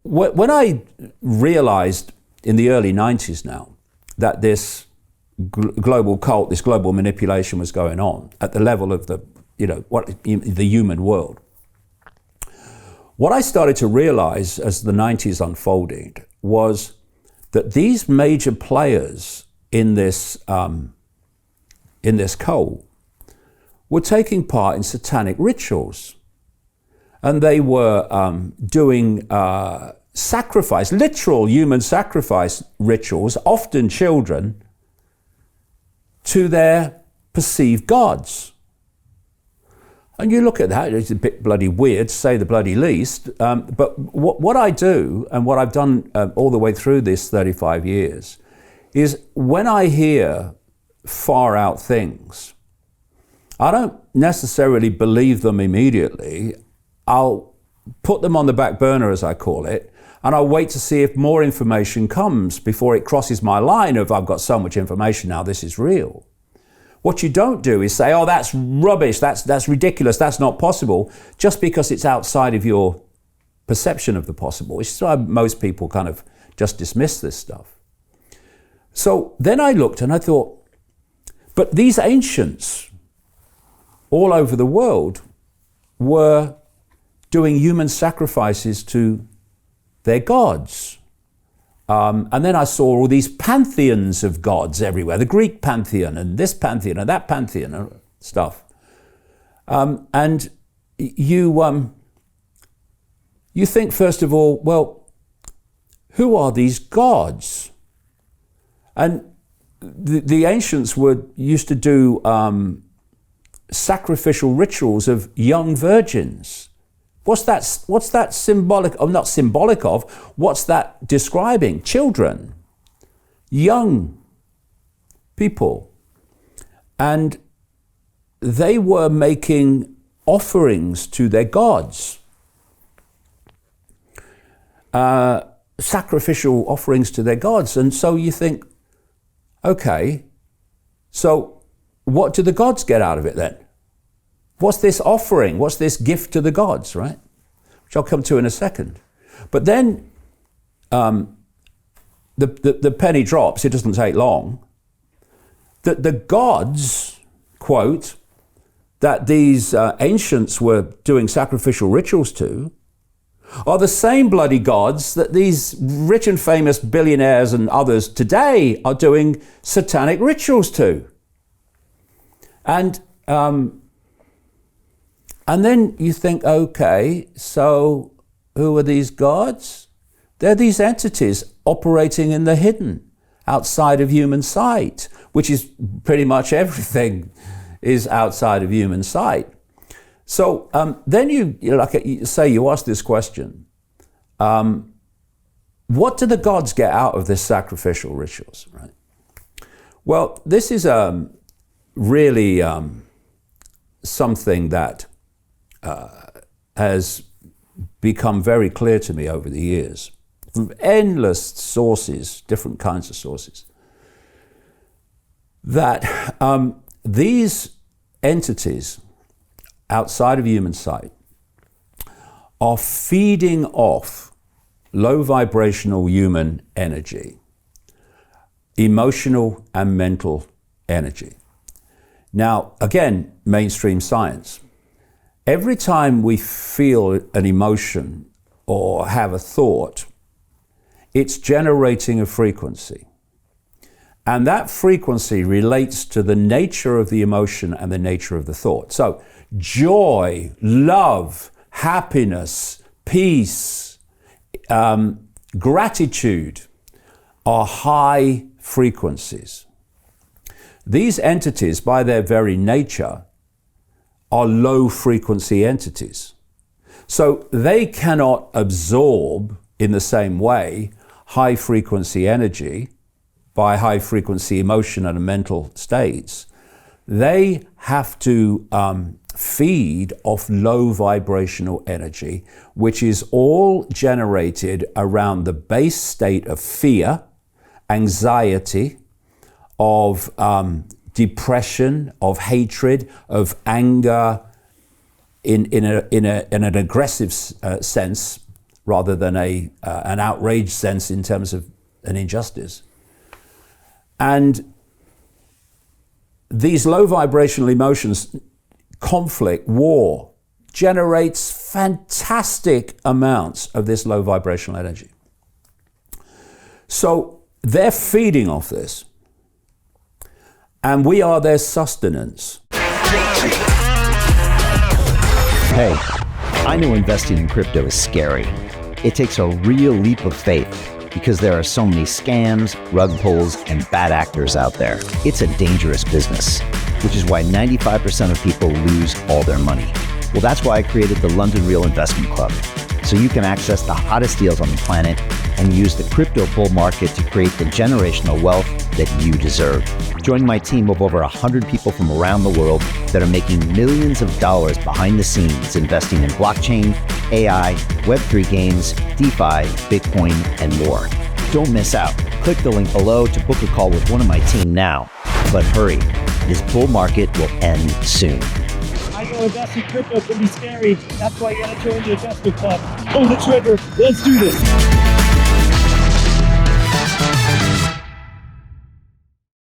when I realized in the early 90s now that this global cult, this global manipulation was going on at the level of the human world, what I started to realize as the 90s unfolded was that these major players in this cult were taking part in satanic rituals. And they were doing sacrifice, literal human sacrifice rituals, often children, to their perceived gods. And you look at that, it's a bit bloody weird, to say the bloody least. But what I do, and what I've done all the way through this 35 years, is when I hear far out things, I don't necessarily believe them immediately. I'll put them on the back burner, as I call it, and I'll wait to see if more information comes before it crosses my line of I've got so much information now, this is real. What you don't do is say, oh, that's rubbish, that's ridiculous, that's not possible, just because it's outside of your perception of the possible. It's why most people kind of just dismiss this stuff. So then I looked and I thought, but these ancients all over the world were doing human sacrifices to their gods. And then I saw all these pantheons of gods everywhere, the Greek pantheon and this pantheon and that pantheon and stuff. And you think, first of all, well, who are these gods? And the ancients used to do sacrificial rituals of young virgins. What's that symbolic of? Not symbolic of. What's that describing? Children, young people. And they were making offerings to their gods. Sacrificial offerings to their gods. And so you think, okay, so what do the gods get out of it then? What's this offering? What's this gift to the gods, right? Which I'll come to in a second. But then the penny drops, it doesn't take long, that the gods, quote, that these ancients were doing sacrificial rituals to are the same bloody gods that these rich and famous billionaires and others today are doing satanic rituals to. And then you think, okay, so who are these gods? They're these entities operating in the hidden, outside of human sight, which is pretty much everything is outside of human sight. So then you ask this question, what do the gods get out of this sacrificial rituals, right? Well, this is really something that has become very clear to me over the years, from endless sources, different kinds of sources, that these entities outside of human sight are feeding off low vibrational human energy, emotional and mental energy. Now, again, mainstream science. Every time we feel an emotion or have a thought, it's generating a frequency. And that frequency relates to the nature of the emotion and the nature of the thought. So joy, love, happiness, peace, gratitude are high frequencies. These entities, by their very nature, are low frequency entities. So they cannot absorb in the same way high frequency energy by high frequency emotion and mental states. They have to feed off low vibrational energy, which is all generated around the base state of fear, anxiety, of depression, of hatred, of anger, in an aggressive sense, rather than an outraged sense in terms of an injustice. And these low vibrational emotions, conflict, war, generates fantastic amounts of this low vibrational energy. So they're feeding off this, and we are their sustenance. Hey, I know investing in crypto is scary. It takes a real leap of faith because there are so many scams, rug pulls, and bad actors out there. It's a dangerous business, which is why 95% of people lose all their money. Well, that's why I created the London Real Investment Club, so you can access the hottest deals on the planet and use the crypto bull market to create the generational wealth that you deserve. Join my team of over 100 people from around the world that are making millions of dollars behind the scenes investing in blockchain, AI, Web3 games, DeFi, Bitcoin, and more. Don't miss out. Click the link below to book a call with one of my team now. But hurry, this bull market will end soon. I know investing in crypto can be scary. That's why you gotta join the investment club. Pull the trigger. Let's do this.